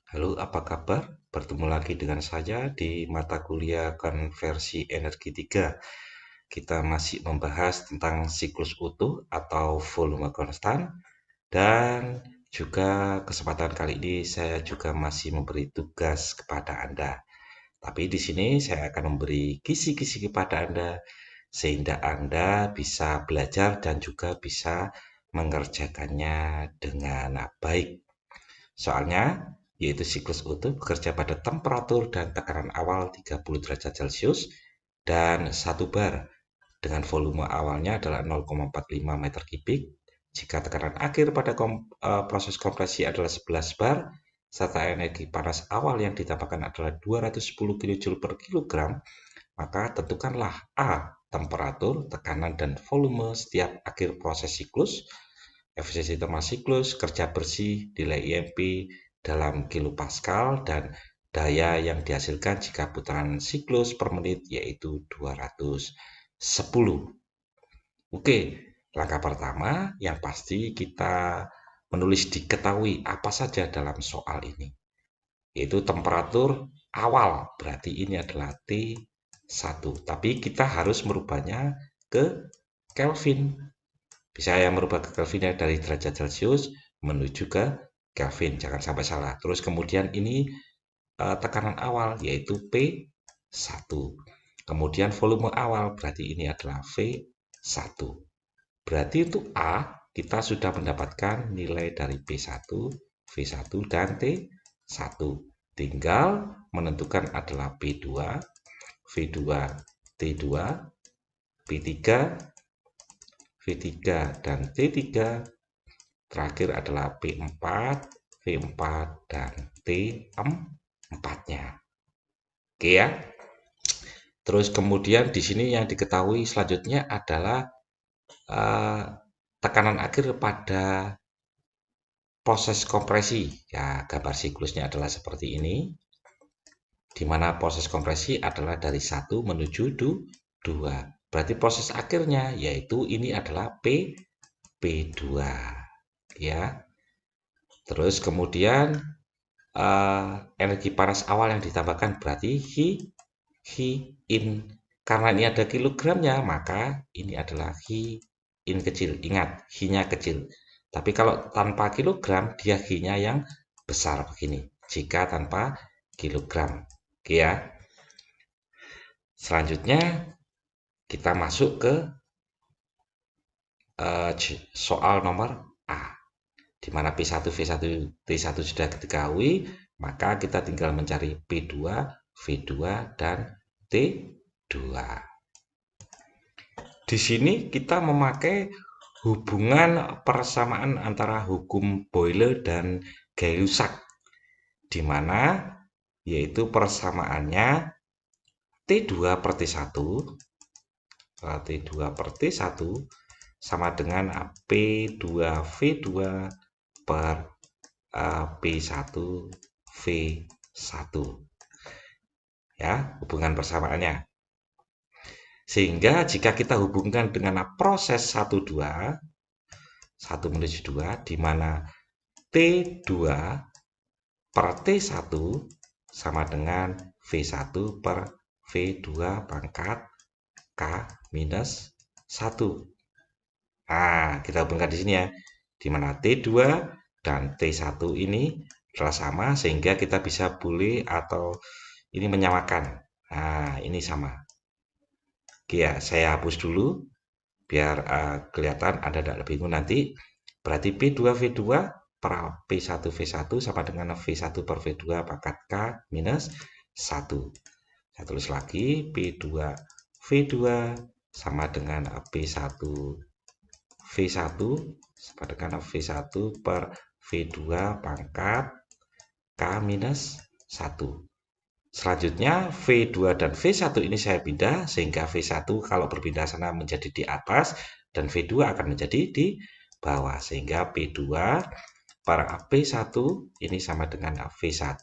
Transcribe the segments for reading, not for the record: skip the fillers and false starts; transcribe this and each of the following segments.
Halo, apa kabar? Bertemu lagi dengan saya di mata kuliah konversi energi 3. Kita masih membahas tentang siklus utuh atau volume konstan dan juga kesempatan kali ini saya juga masih memberi tugas kepada Anda. Tapi di sini saya akan memberi kisi-kisi kepada Anda sehingga Anda bisa belajar dan juga bisa mengerjakannya dengan baik. Soalnya, yaitu siklus utuh bekerja pada temperatur dan tekanan awal 30 derajat Celcius dan 1 bar dengan volume awalnya adalah 0,45 meter kubik. Jika tekanan akhir pada proses kompresi adalah 11 bar, serta energi panas awal yang ditambahkan adalah 210 kJ per kilogram, maka tentukanlah A. Temperatur, tekanan, dan volume setiap akhir proses siklus, efisiensi thermal siklus, kerja bersih, nilai IMP dalam kilopascal, dan daya yang dihasilkan jika putaran siklus per menit yaitu 210. Oke, langkah pertama yang pasti kita menulis diketahui apa saja dalam soal ini, yaitu temperatur awal, berarti ini adalah T1, tapi kita harus merubahnya ke Kelvin. Bisa yang merubah ke Kelvin dari derajat Celcius menuju ke Kelvin, jangan sampai salah. Terus kemudian ini tekanan awal yaitu P1. Kemudian volume awal berarti ini adalah V1. Berarti untuk A kita sudah mendapatkan nilai dari P1, V1 dan T1. Tinggal menentukan adalah P2, V2, T2, P3, V3 dan T3. Terakhir adalah P4, V4 dan T4-nya. Oke ya. Terus kemudian di sini yang diketahui selanjutnya adalah eh, tekanan akhir pada proses kompresi. Ya, gambar siklusnya adalah seperti ini, di mana proses kompresi adalah dari 1 menuju 2. Berarti proses akhirnya yaitu ini adalah P2. Ya. Terus kemudian energi panas awal yang ditambahkan berarti Hi in. Karena ini ada kilogramnya, maka ini adalah Hi in kecil. Ingat, Hi-nya kecil. Tapi kalau tanpa kilogram, dia Hi-nya yang besar begini. Jika tanpa kilogram. Oke ya. Selanjutnya, kita masuk ke soal nomor A. Di mana P1, V1, T1 sudah diketahui, maka kita tinggal mencari P2, V2, dan T2. Di sini kita memakai hubungan persamaan antara hukum Boyle dan Gay-Lussac, di mana yaitu persamaannya T2 per T1, T2 per T1 sama dengan P2V2 per P1V1. Ya, hubungan persamaannya. Sehingga jika kita hubungkan dengan proses 1-2, 1 menuju 2, di mana T2 per T1 sama dengan V1 per V2 pangkat K minus 1. Nah, kita hubungkan di sini ya, di mana T2 dan T1 ini adalah sama, sehingga kita bisa boleh atau ini menyamakan. Nah, ini sama. Oke ya, saya hapus dulu biar kelihatan Anda tidak bingung nanti. Berarti P2V2 per P1V1 sama dengan V1 per V2 pangkat K minus 1. Saya tulis lagi P2V2 sama dengan P1V1 sama dengan V1 per V2 pangkat K minus 1. Selanjutnya V2 dan V1 ini saya pindah sehingga V1 kalau berpindah sana menjadi di atas dan V2 akan menjadi di bawah, sehingga P2 per P1 ini sama dengan V1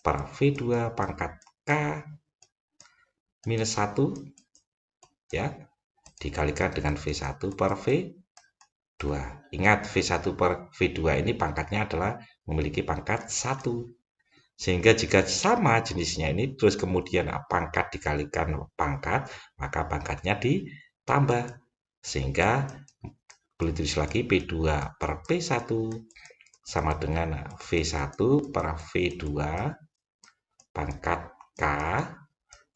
per V2 pangkat K minus 1 ya, dikalikan dengan V1 per V2. Ingat V1 per V2 ini pangkatnya adalah memiliki pangkat 1. Sehingga jika sama jenisnya ini, terus kemudian pangkat dikalikan pangkat, maka pangkatnya ditambah. Sehingga boleh tulis lagi P2 per P1 sama dengan V1 per V2 pangkat K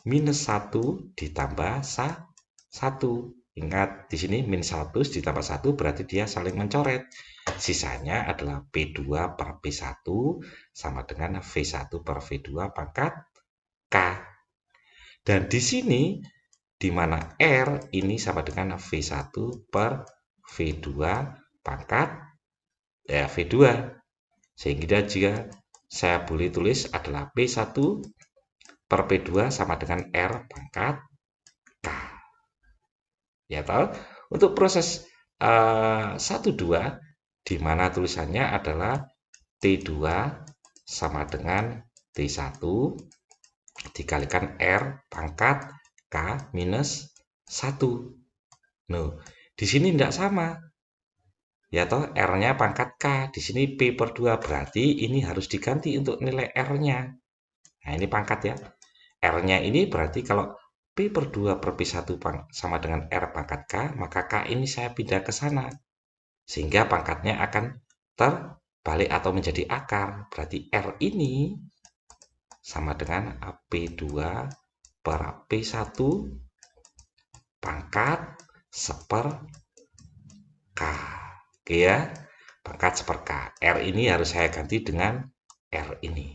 minus 1 ditambah 1. Ingat, di sini min 1 ditambah 1 berarti dia saling mencoret. Sisanya adalah P2 per P1 sama dengan V1 per V2 pangkat K. Dan di sini, di mana R ini sama dengan V1 per V2 pangkat V2. Sehingga jika saya boleh tulis adalah P1 per P2 sama dengan R pangkat K. Ya tahu? Untuk proses 1,2 di mana tulisannya adalah T2 sama dengan T1 dikalikan R pangkat K minus 1. Nah, di sini tidak sama. Ya toh, R-nya pangkat K, di sini P per 2, berarti ini harus diganti untuk nilai R-nya. Nah, ini pangkat ya. R-nya ini berarti kalau P per 2 per P1 sama dengan R pangkat K, maka K ini saya pindah ke sana. Sehingga pangkatnya akan terbalik atau menjadi akar. Berarti R ini sama dengan P2 per P1 pangkat seper K. Oke ya, pangkat seper K. R ini harus saya ganti dengan R ini.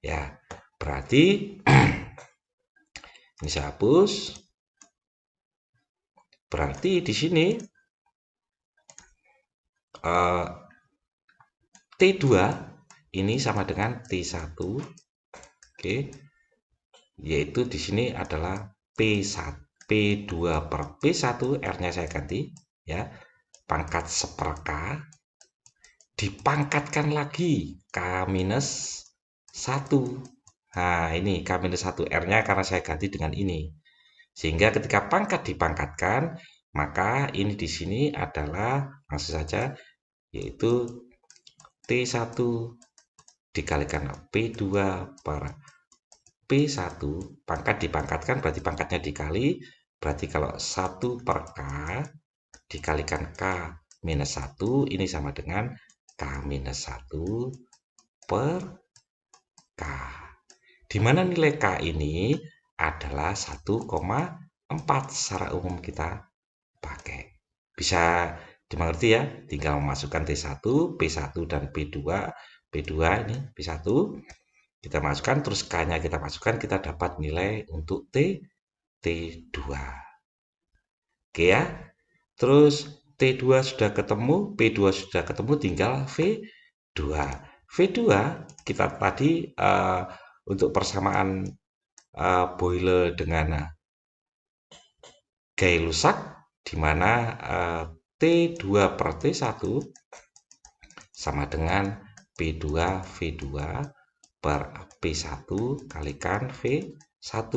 Ya, berarti ini saya hapus. Berarti di sini T2 ini sama dengan T1. Oke. Yaitu di sini adalah P1, P2 per P1, R-nya saya ganti ya. Pangkat seper K dipangkatkan lagi K minus 1. Nah, ini K minus 1 R-nya karena saya ganti dengan ini. Sehingga ketika pangkat dipangkatkan, maka ini di sini adalah langsung saja yaitu T1 dikalikan P2 per P1, pangkat dipangkatkan berarti pangkatnya dikali, berarti kalau 1 per K dikalikan K minus 1, ini sama dengan K minus 1 per K. Di mana nilai K ini adalah 1,4 secara umum kita pakai. Bisa dimengerti ya, tinggal memasukkan T1, P1 dan P2. P2 ini P1 kita masukkan, terus K-nya kita masukkan, kita dapat nilai untuk T2. Oke ya. Terus T2 sudah ketemu, P2 sudah ketemu, tinggal V2. V2 kita tadi untuk persamaan Boyle dengan Gay-Lussac, di mana T2 per T1 sama dengan P2 V2 per P1 kalikan V1.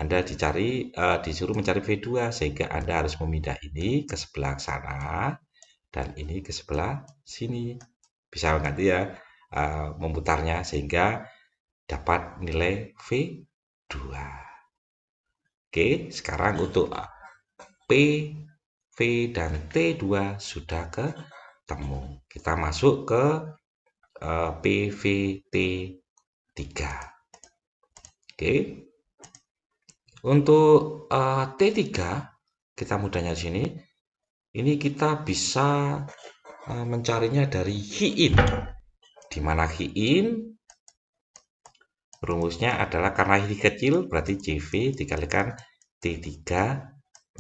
Anda disuruh mencari V2 sehingga Anda harus memindah ini ke sebelah sana dan ini ke sebelah sini. Bisa nanti ya memutarnya sehingga dapat nilai V2. Oke, sekarang untuk P, V, dan T2 sudah ketemu. Kita masuk ke PVT3. Oke. Untuk T3 kita mudahnya di sini. Ini kita bisa mencarinya dari Hi-in. Di mana Hi-in rumusnya adalah karena ini kecil berarti CV dikalikan T3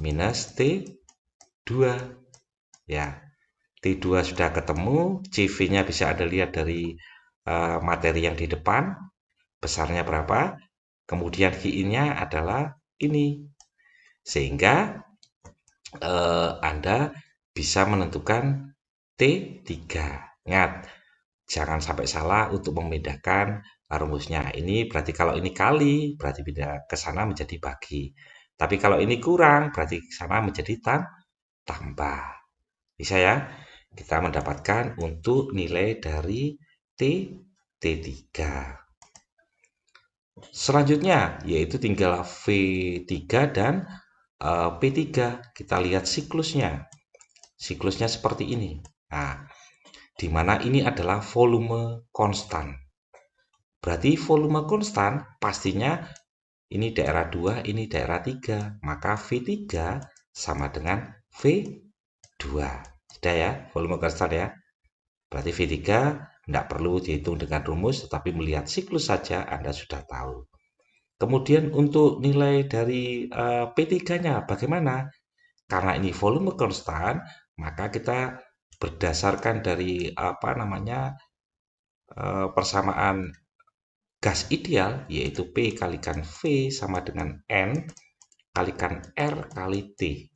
minus T2. Ya. T2 sudah ketemu, CV-nya bisa Anda lihat dari materi yang di depan, besarnya berapa, kemudian Hi-in-nya adalah ini. Sehingga Anda bisa menentukan T3. Ingat, jangan sampai salah untuk membedakan rumusnya. Ini berarti kalau ini kali, berarti pindah ke sana menjadi bagi. Tapi kalau ini kurang, berarti ke sana menjadi tambah. Bisa ya? Kita mendapatkan untuk nilai dari T3. T3. Selanjutnya yaitu tinggal V3 dan P3. Kita lihat siklusnya. Siklusnya seperti ini. Nah, di mana ini adalah volume konstan. Berarti volume konstan pastinya ini daerah 2, ini daerah 3. Maka V3 sama dengan V2. Sudah ya, volume konstan ya. Berarti V3 tidak perlu dihitung dengan rumus, tetapi melihat siklus saja Anda sudah tahu. Kemudian untuk nilai dari P3-nya bagaimana? Karena ini volume konstan, maka kita berdasarkan dari persamaan gas ideal, yaitu P kalikan V sama dengan N kalikan R kali T.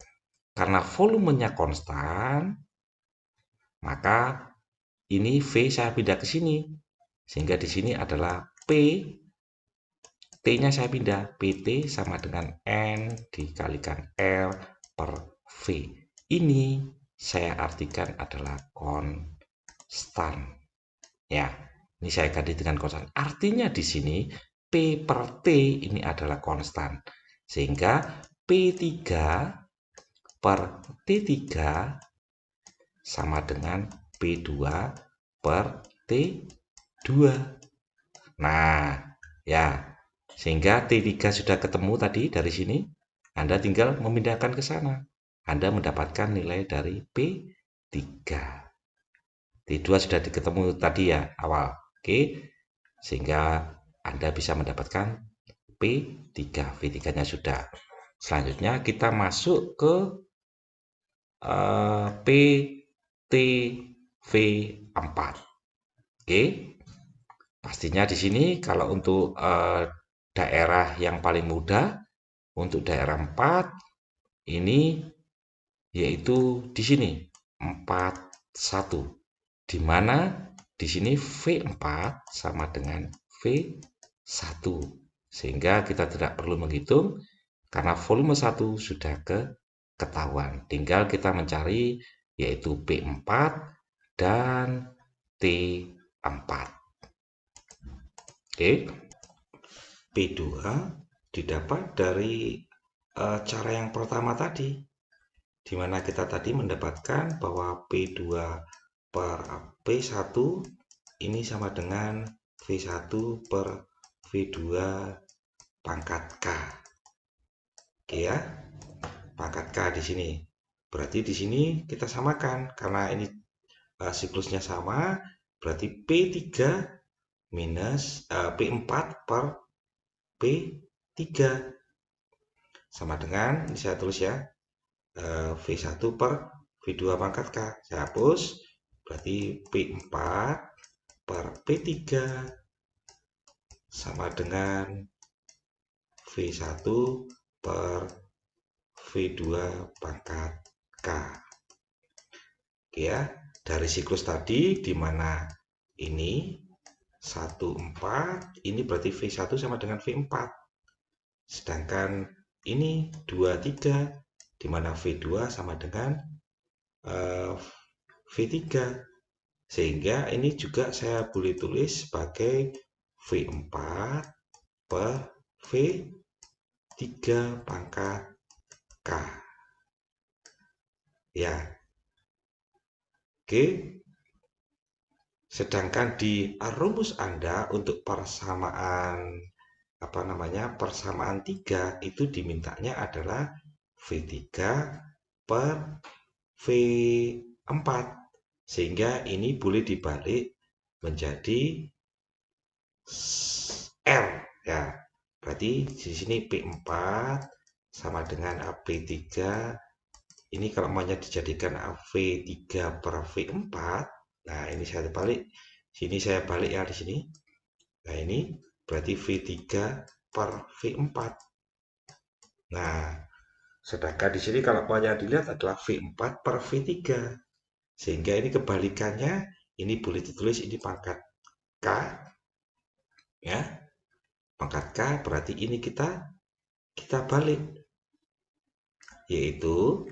Karena volumenya konstan, maka ini V saya pindah ke sini. Sehingga di sini adalah P, T-nya saya pindah. PT sama dengan N dikalikan R per V. Ini saya artikan adalah konstan. Ya, ini saya ganti dengan konstan. Artinya di sini P per T ini adalah konstan. Sehingga P3 per T3 sama dengan P2 per T2. Nah, ya, sehingga T3 sudah ketemu tadi dari sini. Anda tinggal memindahkan ke sana. Anda mendapatkan nilai dari P3. T2 sudah diketemu tadi ya, awal. Oke, sehingga Anda bisa mendapatkan P3. V3-nya sudah. Selanjutnya kita masuk ke PTV4. Oke, pastinya di sini kalau untuk daerah yang paling mudah, untuk daerah 4, ini yaitu di sini 41. Di mana di sini V4 sama dengan V1. Sehingga kita tidak perlu menghitung karena volume 1 sudah ketahuan. Tinggal kita mencari yaitu P4 dan T4. Oke. P2 didapat dari cara yang pertama tadi, di mana kita tadi mendapatkan bahwa P2 per P1 ini sama dengan V1 per V2 pangkat K. Oke ya, pangkat K di sini. Berarti di sini kita samakan karena ini siklusnya sama, berarti P3 minus P4 per P3 sama dengan, ini saya tulis ya, V1 per V2 pangkat K. Saya hapus, berarti P4 per P3 sama dengan V1 per V2 pangkat K. Oke ya, dari siklus tadi di mana ini 1, 4, ini berarti V1 sama dengan V4. Sedangkan ini 2, 3, di mana V2 sama dengan V3. Sehingga ini juga saya boleh tulis sebagai V4 per V3 pangkat K. Ya. Oke. Sedangkan di rumus Anda untuk persamaan persamaan 3 itu dimintanya adalah V3 per V4. Sehingga ini boleh dibalik menjadi R ya. Berarti di sini P4 sama dengan P3. Ini kalau maunya dijadikan V3 per V4. Nah, ini saya balik. Sini saya balik ya di sini. Nah, ini berarti V3 per V4. Nah, sedangkan di sini kalau maunya dilihat adalah V4 per V3. Sehingga ini kebalikannya, ini boleh ditulis ini pangkat K. Ya. Pangkat K berarti ini kita balik. Yaitu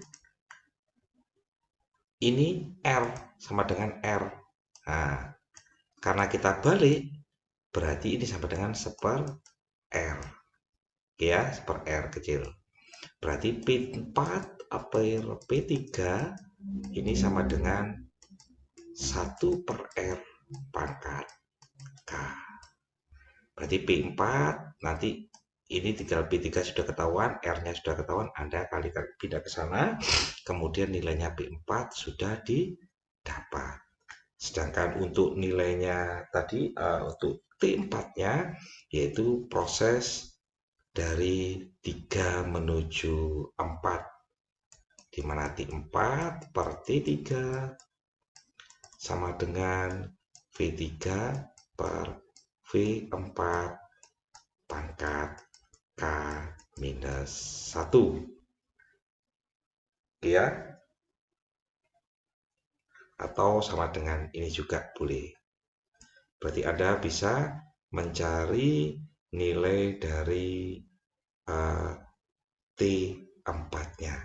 ini R sama dengan R. Nah, karena kita balik, berarti ini sama dengan seper R. Ya, seper R kecil. Berarti P4 per P3 ini sama dengan 1 per R pangkat K. Berarti P4 nanti ini tinggal P3 sudah ketahuan, R-nya sudah ketahuan, Anda kalikan pindah ke sana, kemudian nilainya P4 sudah didapat. Sedangkan untuk nilainya tadi, untuk T4-nya, yaitu proses dari 3 menuju 4, di mana T4 per T3 sama dengan V3 per V4 pangkat K minus 1. Ya, atau sama dengan ini juga boleh. Berarti Anda bisa mencari nilai dari T4-nya.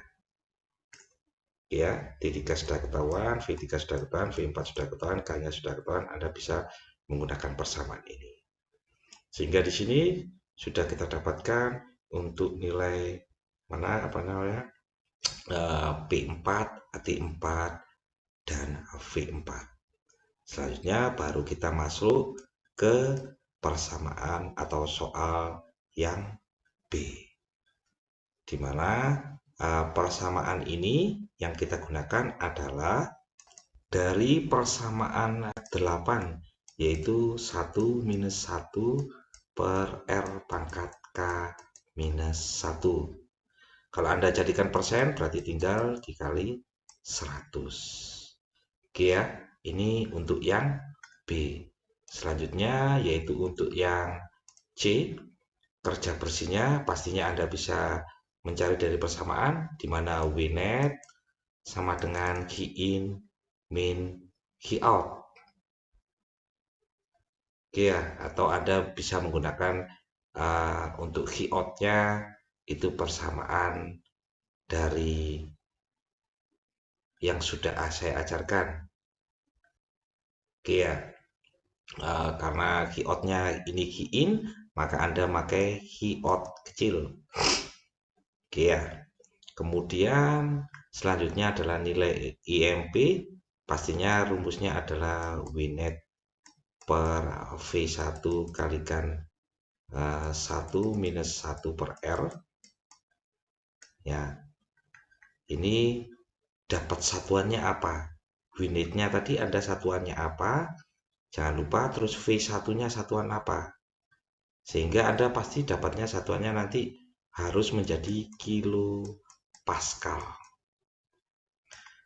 Ya, T3 sudah ketahuan, V3 sudah ketahuan, V4 sudah ketahuan, K-nya sudah ketahuan, Anda bisa menggunakan persamaan ini. Sehingga di sini sudah kita dapatkan untuk nilai mana apa namanya P4, T4, dan V4. Selanjutnya baru kita masuk ke persamaan atau soal yang B, di mana persamaan ini yang kita gunakan adalah dari persamaan 8, yaitu 1 minus 1 per R pangkat K minus 1. Kalau Anda jadikan persen, berarti tinggal dikali 100. Oke ya, ini untuk yang B. Selanjutnya yaitu untuk yang C, kerja bersihnya pastinya Anda bisa mencari dari persamaan, di mana W net sama dengan key in min key out. Oke ya, atau Anda bisa menggunakan untuk key out-nya itu persamaan dari yang sudah saya ajarkan. Oke ya, karena key out-nya ini key in, maka Anda pakai key out kecil. Oke ya. Kemudian selanjutnya adalah nilai IMP, pastinya rumusnya adalah W net per V1 kalikan 1 minus 1 per R. Ya, ini dapat satuannya apa? W net-nya tadi ada satuannya apa? Jangan lupa terus V1-nya satuan apa? Sehingga Anda pasti dapatnya satuannya nanti harus menjadi kilo Pascal.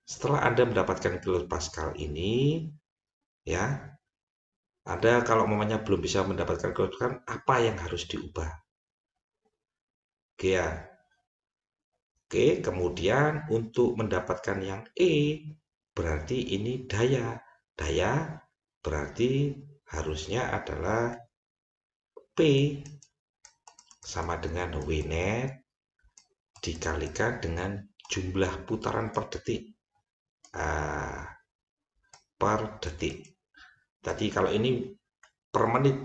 Setelah Anda mendapatkan kilo Pascal ini, ya, Anda kalau mamanya belum bisa mendapatkan kilo Pascal, apa yang harus diubah? Oke ya. Oke, kemudian untuk mendapatkan yang E, berarti ini daya. Daya berarti harusnya adalah P sama dengan W net dikalikan dengan jumlah putaran per detik. Tadi kalau ini per menit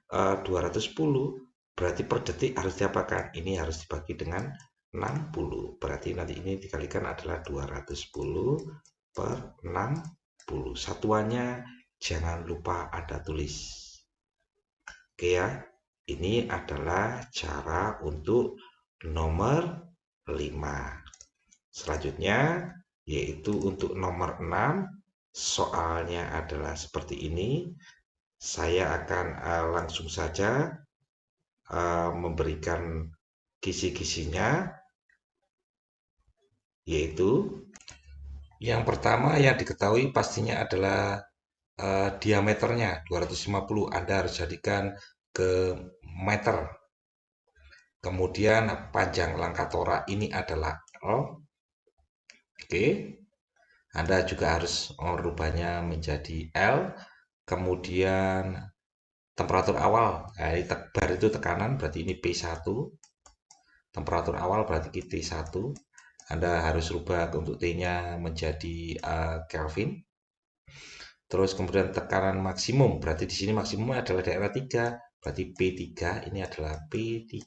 210, berarti per detik harus diapakan? Ini harus dibagi dengan 60. Berarti nanti ini dikalikan adalah 210 per 60. Satuannya jangan lupa Anda tulis. Oke ya, ini adalah cara untuk nomor 5. Selanjutnya yaitu untuk nomor 6, soalnya adalah seperti ini. Saya akan langsung saja memberikan kisi-kisinya, yaitu yang pertama yang diketahui pastinya adalah diameternya 250. Anda harus jadikan ke meter. Kemudian panjang langkah torak ini adalah L. Oke. Anda juga harus merubahnya menjadi L. Kemudian temperatur awal, nah, ini bar itu tekanan, berarti ini P1. Temperatur awal berarti T1. Anda harus rubah untuk T-nya menjadi Kelvin. Terus kemudian tekanan maksimum, berarti di sini maksimum adalah daerah 3, berarti P3 ini adalah P3.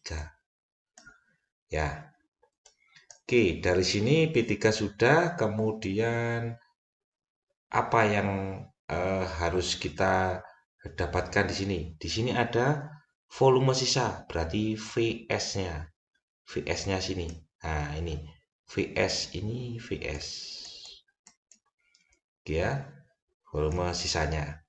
Ya. Oke, dari sini P3 sudah, kemudian apa yang harus kita dapatkan di sini? Di sini ada volume sisa, berarti Vs-nya. Vs-nya sini. Nah, ini Vs ini Vs. Ya, volume sisanya.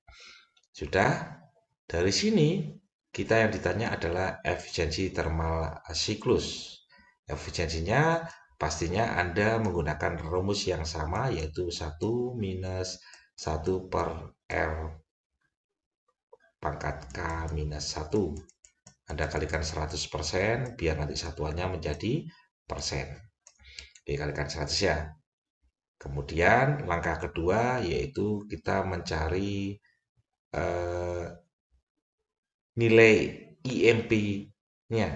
Sudah. Dari sini kita yang ditanya adalah efisiensi thermal siklus. Efisiensinya pastinya Anda menggunakan rumus yang sama, yaitu 1 minus 1 per R pangkat K minus 1. Anda kalikan 100% biar nanti satuannya menjadi persen. Dikalikan 100 ya. Kemudian langkah kedua yaitu kita mencari nilai IMP-nya.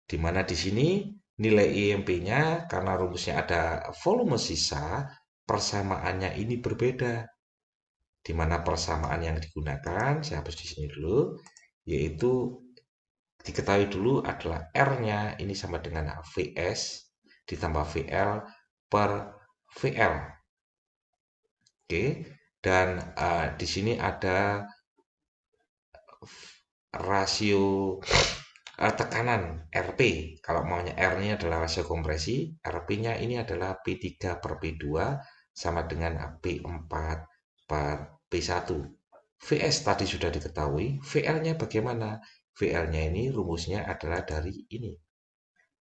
Di mana di sini nilai IMP-nya karena rumusnya ada volume sisa, persamaannya ini berbeda. Di mana persamaan yang digunakan, saya hapus di sini dulu, yaitu diketahui dulu adalah R-nya ini sama dengan Vs ditambah VL per VL. Oke, dan di sini ada rasio tekanan RP. Kalau maunya R ini adalah rasio kompresi, RP-nya ini adalah P3 per P2 sama dengan P4 per P1. Vs tadi sudah diketahui, VL-nya bagaimana? VL-nya ini rumusnya adalah dari ini.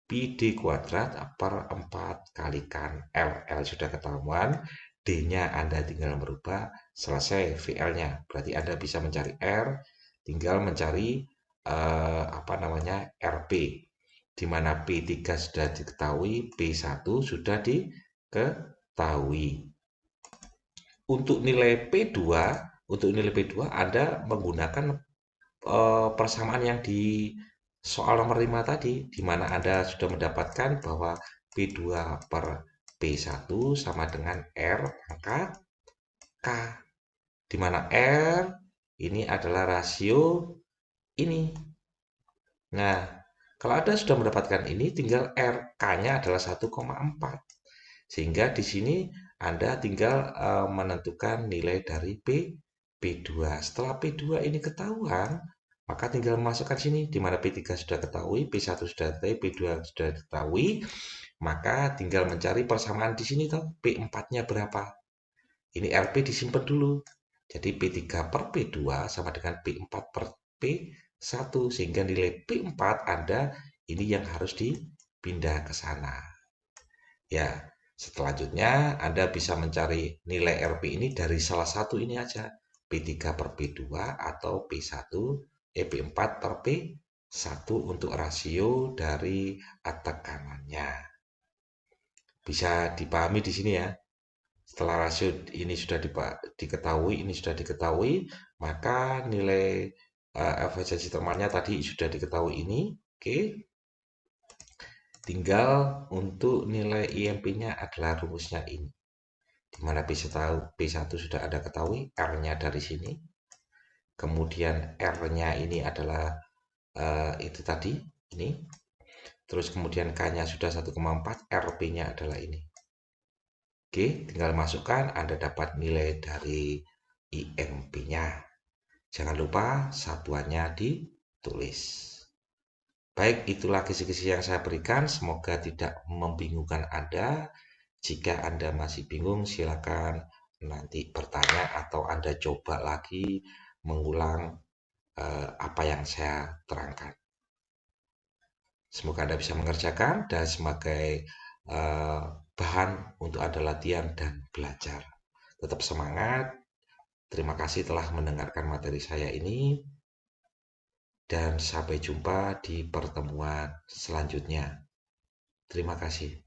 PD kuadrat per 4 kalikan L. L sudah ketahuan, D-nya Anda tinggal merubah, selesai VL-nya. Berarti Anda bisa mencari R, tinggal mencari apa namanya RP, di mana P3 sudah diketahui, P1 sudah diketahui. Untuk nilai P2 Anda menggunakan persamaan yang di soal nomor 5 tadi, di mana Anda sudah mendapatkan bahwa P2 per P1 sama dengan R pangkat K, di mana R ini adalah rasio ini. Nah, kalau Anda sudah mendapatkan ini, tinggal R, K-nya adalah 1,4. Sehingga di sini Anda tinggal menentukan nilai dari P2. Setelah P2 ini ketahuan, maka tinggal memasukkan sini, di mana P3 sudah ketahui, P1 sudah ketahui, P2 sudah ketahui, maka tinggal mencari persamaan di sini toh, P4-nya berapa. Ini RP disimpan dulu. Jadi P3 per P2 sama dengan P4 per P1, sehingga nilai P4 Anda ini yang harus dipindah ke sana. Ya, selanjutnya Anda bisa mencari nilai RP ini dari salah satu ini aja, P3 per P2 atau P4 per P1 untuk rasio dari tekanannya. Bisa dipahami di sini ya. Setelah rasio ini sudah diketahui, maka nilai efisiensi thermalnya tadi sudah diketahui ini. Oke. Tinggal untuk nilai IMP-nya adalah rumusnya ini. Di mana P1 sudah Anda ketahui, R-nya dari sini. Kemudian R-nya ini adalah itu tadi, ini. Terus kemudian K-nya sudah 1,4, RP-nya adalah ini. Oke, tinggal masukkan, Anda dapat nilai dari IMP-nya. Jangan lupa satuannya ditulis. Baik, itulah kisi-kisi yang saya berikan. Semoga tidak membingungkan Anda. Jika Anda masih bingung, silakan nanti bertanya atau Anda coba lagi mengulang apa yang saya terangkan. Semoga Anda bisa mengerjakan dan sebagai bahan untuk Anda latihan dan belajar. Tetap semangat. Terima kasih telah mendengarkan materi saya ini. Dan sampai jumpa di pertemuan selanjutnya. Terima kasih.